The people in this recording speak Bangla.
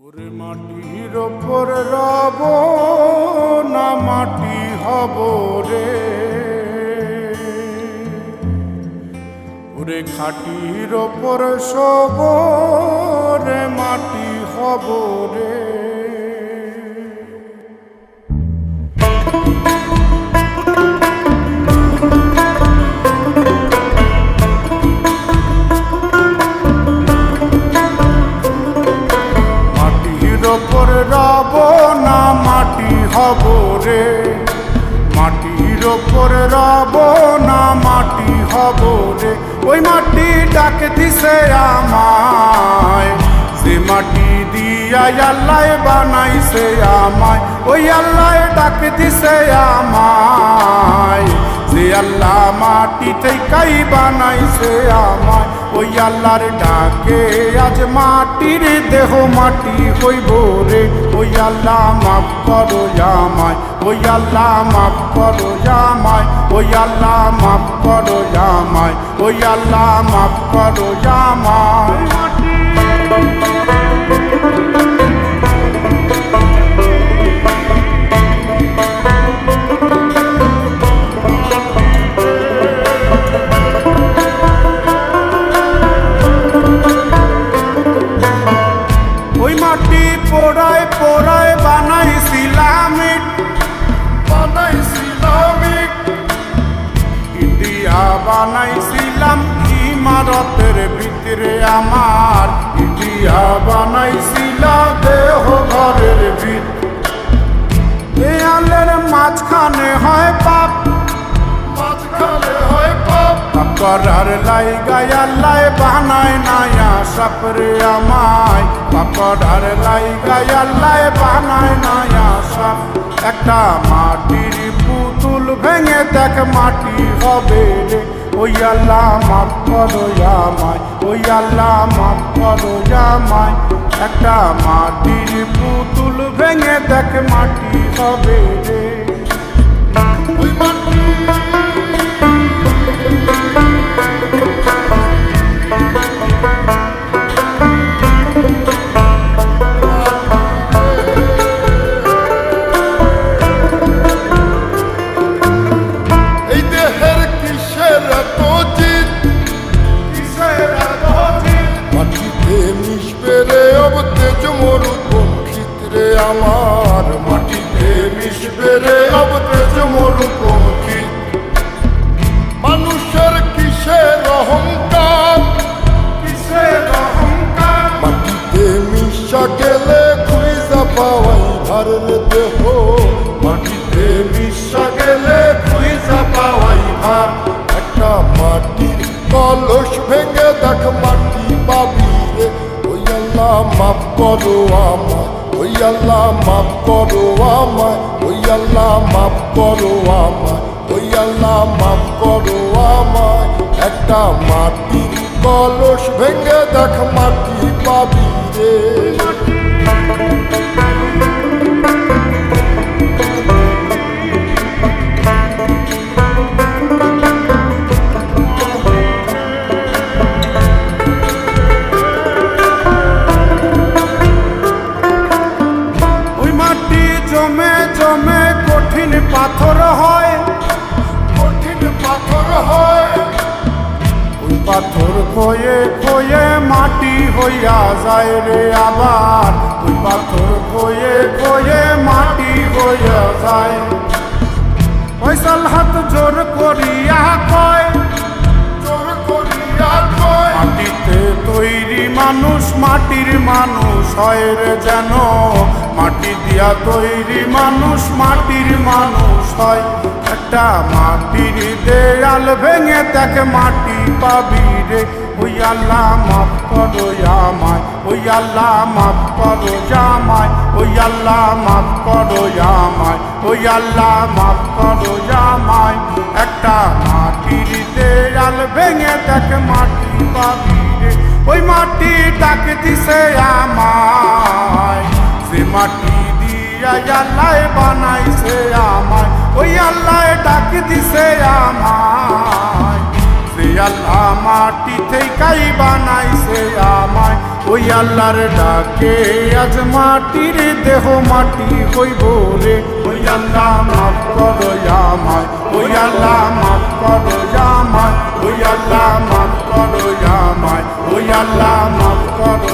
ওরে মাটির ওপর রব না মাটি হব রে, ওরে খাটির ওপর সব রে মাটি হব রে। ওপর রব না মাটি হব রে, মাটির ওপর রব না মাটি হব রে। ওই মাটি ডাক দিছে আমায়, যে মাটি দিয়া আল্লাহ বানাইছে আমায়। ওই আল্লাহ ডাক দিছে আমায়, যে আল্লাহ মাটি থেকেই বানাইছে আমায়। ওই আল্লাহর ডাকে আজ মাটির দেহ মাটি হইব রে। ওই আল্লাহ মাফ করো আমায়, ওই আল্লাহ মাফ করো আমায়, ওই আল্লাহ মাফ করো আমায়, ওই আল্লাহ মাফ করো আমায়। পোড়ায় পোড়ায় বানাইছিলাম ইটিয়া বানাইছিলাম ইমারতের ভিতরে আমার, ইটিয়া বানাইছিল দেহ ঘরের ভিতরে। দেয়ালের মাঝখানে হয় পাপ, মাঝখানে হয় পাপ করার লাইগায় আল্লাহ বানায় নায়া সাপরে আমায়। পাকড়ার লাইগায় আল্লাহ বানায় নায়া সাপ। একটা মাটির পুতুল ভেঙে দেখ মাটি হবে রে। ওই আল্লাহ মাফ করো আমায়, ওই আল্লাহ মাফ করো আমায়। একটা মাটির পুতুল ভেঙে দেখ মাটি হবে রে। ওই মাটি আমার মাটিতে মিশবে রে অব তেজ মরুপঙ্খী। মানুষের কিসের অহংকার, কিসের অহংকার মাটিতে মিশা গেলে খুঁজা পাওয়াই ভারের দেহ। মাটিতে মিশা গেলে খুঁজা পাওয়াই ভার। একটা মাটির কলস ভেঙে দেখ মাটি পাবি রে। ওই আল্লাহ মাফ করো আমায়, ওই আল্লাহ মাফ করো আমায়, ওই আল্লাহ মাফ করো আমায়, ওই আল্লাহ মাফ করো আমায়। একটা মাটির কলস ভেঙে দেখ মাটি পাবি রে। জমে জমে কঠিন পাথর হয়, কঠিন পাথর হয়। ওই পাথর খয়ে খয়ে মাটি হইয়া যায় রে আবার। ওই পাথর খয়ে খয়ে মাটি হইয়া যায়। পয়সাল হাত জোর করিয়া কয়, জোর করিয়া কয় মাটিতে তৈরি মানুষ মাটির মানুষ হয় রে যেন। মাটি দিয়া তৈরি মানুষ মাটির মানুষ হয়। একটা মাটির দেয়াল ভেঙে দেখ মাটি পাবি রে। ওই আল্লাহ মাফ করো আমায়, ওই আল্লাহ মাফ করো আমায়, ওই আল্লাহ মাফ করো আমায়, ওই আল্লাহ মাফ করো আমায়। একটা মাটির দেয়াল ভেঙে দেখ মাটি পাবি রে। ওই মাটি ডাক দিছে আমায়, যে মাটি দিয়া আল্লাহ বানাইছে আমায়। ওই আল্লাহ ডাক দিছে আমায়, যে আল্লাহ মাটি থেকেই বানাইছে আমায় ওই আল্লাহর ডাকে আজ মাটির দেহ মাটি হইব রে ওই আল্লাহ মাফ করো আমায় ওই আল্লাহ মাফ করো আমায় ওই আল্লাহ মাফ করো আমায় ওই আল্লাহ মাফ করো